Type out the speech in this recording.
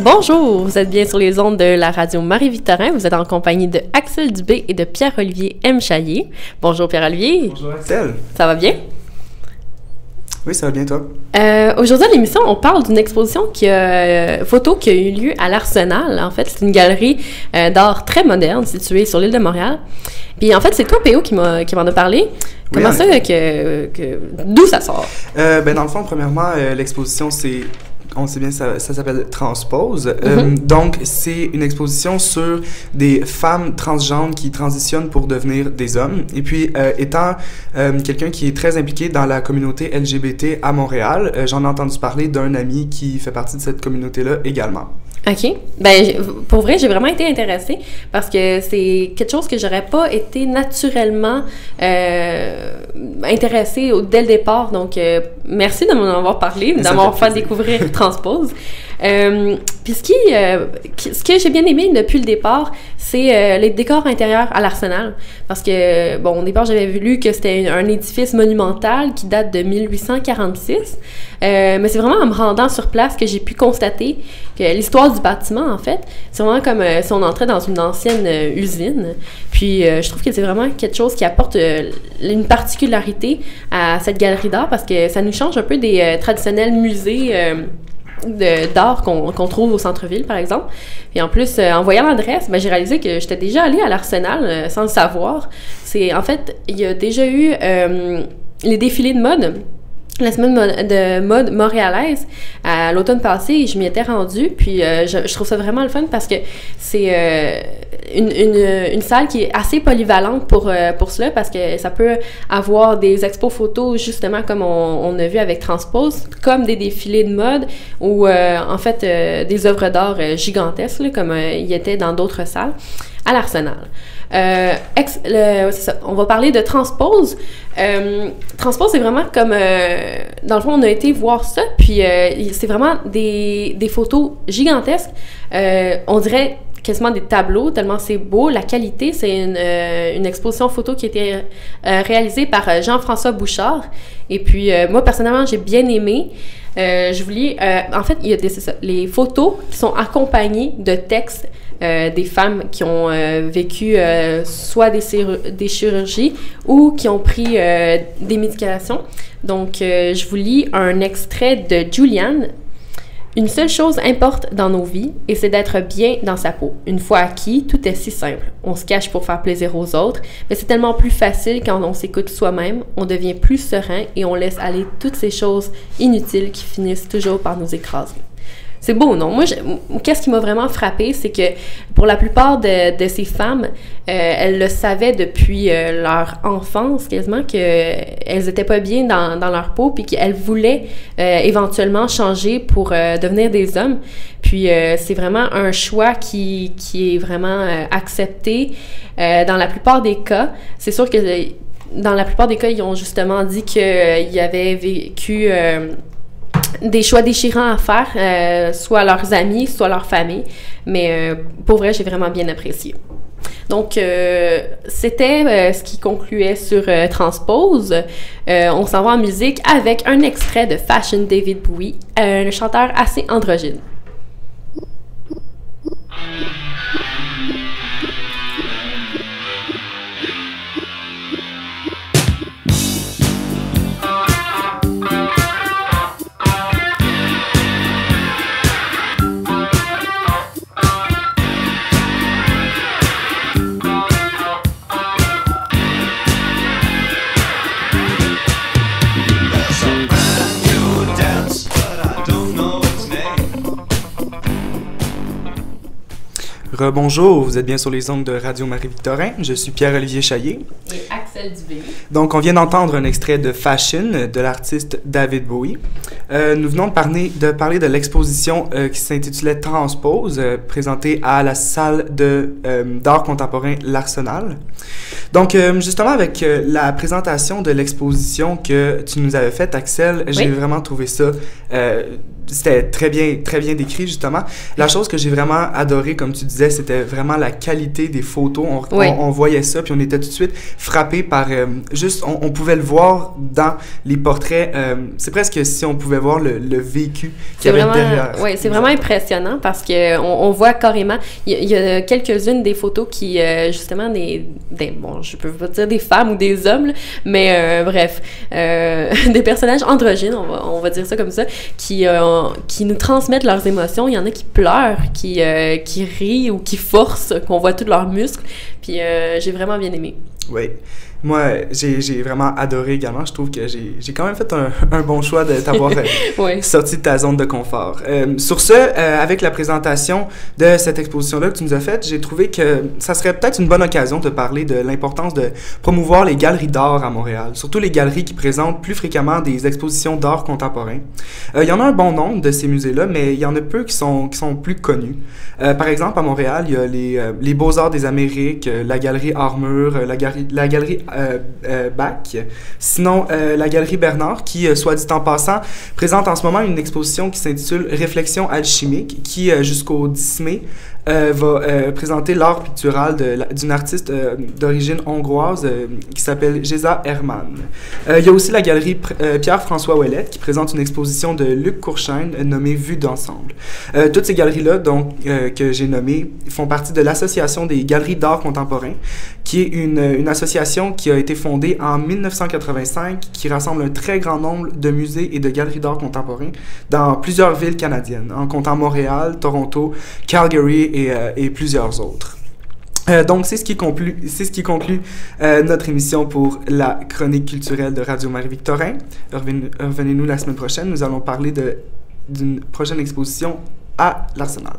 Bonjour, vous êtes bien sur les ondes de la radio Marie-Victorin. Vous êtes en compagnie de Axel Dubé et de Pierre-Olivier M. Chaillé. Bonjour Pierre-Olivier. Bonjour Axel. Ça va bien? Oui, ça va bien toi? Aujourd'hui à l'émission, on parle d'une exposition photo qui a eu lieu à l'Arsenal. En fait, c'est une galerie d'art très moderne située sur l'île de Montréal. Puis en fait, c'est toi, P.O., qui m'en a parlé. Comment ça d'où ça sort? Dans le fond, premièrement, l'exposition, on sait bien, ça s'appelle Transpose. Donc, c'est une exposition sur des femmes transgenres qui transitionnent pour devenir des hommes. Et puis, étant quelqu'un qui est très impliqué dans la communauté LGBT à Montréal, j'en ai entendu parler d'un ami qui fait partie de cette communauté-là également. OK. Pour vrai, j'ai vraiment été intéressée parce que c'est quelque chose que j'aurais pas été naturellement intéressée dès le départ. Donc, merci de m'en avoir parlé, d'avoir fait découvrir Transpose. Puis ce que j'ai bien aimé depuis le départ, c'est les décors intérieurs à l'Arsenal. Parce que, au départ, j'avais lu que c'était un édifice monumental qui date de 1846. Mais c'est vraiment en me rendant sur place que j'ai pu constater que l'histoire du bâtiment, en fait, c'est vraiment comme si on entrait dans une ancienne usine. Puis je trouve que c'est vraiment quelque chose qui apporte une particularité à cette galerie d'art parce que ça nous change un peu des traditionnels musées d'art qu'on trouve au centre-ville, par exemple. Et en plus, en voyant l'adresse, j'ai réalisé que j'étais déjà allée à l'Arsenal sans le savoir. En fait, il y a déjà eu les défilés de mode. La semaine de mode montréalaise, à l'automne passé, je m'y étais rendue, puis je trouve ça vraiment le fun parce que c'est une salle qui est assez polyvalente pour cela, parce que ça peut avoir des expos photos, justement, comme on a vu avec Transpose, comme des défilés de mode, ou en fait des œuvres d'art gigantesques, là, comme il y était dans d'autres salles, à l'Arsenal. C'est ça. On va parler de Transpose. Transpose, c'est vraiment comme... dans le fond, on a été voir ça, puis c'est vraiment des photos gigantesques. On dirait quasiment des tableaux, tellement c'est beau. La qualité, c'est une exposition photo qui a été réalisée par Jean-François Bouchard. Et puis, moi, personnellement, j'ai bien aimé. Je vous lis... en fait, il y a les photos qui sont accompagnées de textes des femmes qui ont vécu soit des chirurgies ou qui ont pris des médications. Donc, je vous lis un extrait de Julianne. Une seule chose importe dans nos vies, et c'est d'être bien dans sa peau. Une fois acquis, tout est si simple. On se cache pour faire plaisir aux autres, mais c'est tellement plus facile quand on s'écoute soi-même, on devient plus serein et on laisse aller toutes ces choses inutiles qui finissent toujours par nous écraser. C'est beau, non? Moi, qu'est-ce qui m'a vraiment frappée, c'est que pour la plupart de ces femmes, elles le savaient depuis leur enfance, quasiment, qu'elles étaient pas bien dans leur peau, puis qu'elles voulaient éventuellement changer pour devenir des hommes. Puis c'est vraiment un choix qui est vraiment accepté dans la plupart des cas. C'est sûr que dans la plupart des cas, ils ont justement dit qu'ils avaient vécu... des choix déchirants à faire, soit leurs amis, soit leur famille. Mais pour vrai, j'ai vraiment bien apprécié. Donc, c'était ce qui concluait sur Transpose. On s'en va en musique avec un extrait de Fashion David Bowie, un chanteur assez androgyne. Rebonjour, vous êtes bien sur les ondes de Radio Marie-Victorin. Je suis Pierre-Olivier Chaillé. Et Axel Dubé. Donc, on vient d'entendre un extrait de Fashion de l'artiste David Bowie. Nous venons de parler de l'exposition qui s'intitulait Transpose, présentée à la salle d'art contemporain L'Arsenal. Donc, justement, avec la présentation de l'exposition que tu nous avais faite, Axel, j'ai vraiment trouvé ça... c'était très bien décrit, justement. La chose que j'ai vraiment adorée, comme tu disais, c'était vraiment la qualité des photos. On voyait ça, puis on était tout de suite frappé par juste, on pouvait le voir dans les portraits. C'est presque si on pouvait voir le vécu qu'il y avait derrière. Oui, c'est vraiment impressionnant parce que on voit carrément. Il y a quelques-unes des photos qui, justement, bon, je peux pas dire des femmes ou des hommes, là, mais bref, des personnages androgynes, on va dire ça comme ça, qui nous transmettent leurs émotions. Il y en a qui pleurent, qui rient ou qui forcent, qu'on voit tous leurs muscles. Puis j'ai vraiment bien aimé. Oui. Moi, j'ai vraiment adoré également. Je trouve que j'ai quand même fait un bon choix de t'avoir oui. sorti de ta zone de confort. Sur ce, avec la présentation de cette exposition-là que tu nous as faite, j'ai trouvé que ça serait peut-être une bonne occasion de parler de l'importance de promouvoir les galeries d'art à Montréal, surtout les galeries qui présentent plus fréquemment des expositions d'art contemporain. Il y en a un bon nombre de ces musées-là, mais il y en a peu qui sont plus connus. Par exemple, à Montréal, il y a les Beaux-Arts des Amériques, la galerie Armure, la galerie Bach. Sinon, la Galerie Bernard, qui, soit dit en passant, présente en ce moment une exposition qui s'intitule Réflexion alchimique, qui, jusqu'au 10 mai, va présenter l'art pictural d'une artiste d'origine hongroise qui s'appelle Géza Hermann. Il y a aussi la Galerie Pierre-François Ouellette, qui présente une exposition de Luc Courchaine nommée Vue d'ensemble. Toutes ces galeries-là, donc, que j'ai nommées, font partie de l'Association des galeries d'art contemporain, qui est une association qui a été fondée en 1985, qui rassemble un très grand nombre de musées et de galeries d'art contemporain dans plusieurs villes canadiennes, en comptant Montréal, Toronto, Calgary et plusieurs autres. Donc, c'est ce qui conclut notre émission pour la chronique culturelle de Radio Marie-Victorin. Revenez-nous la semaine prochaine. Nous allons parler d'une prochaine exposition à l'Arsenal.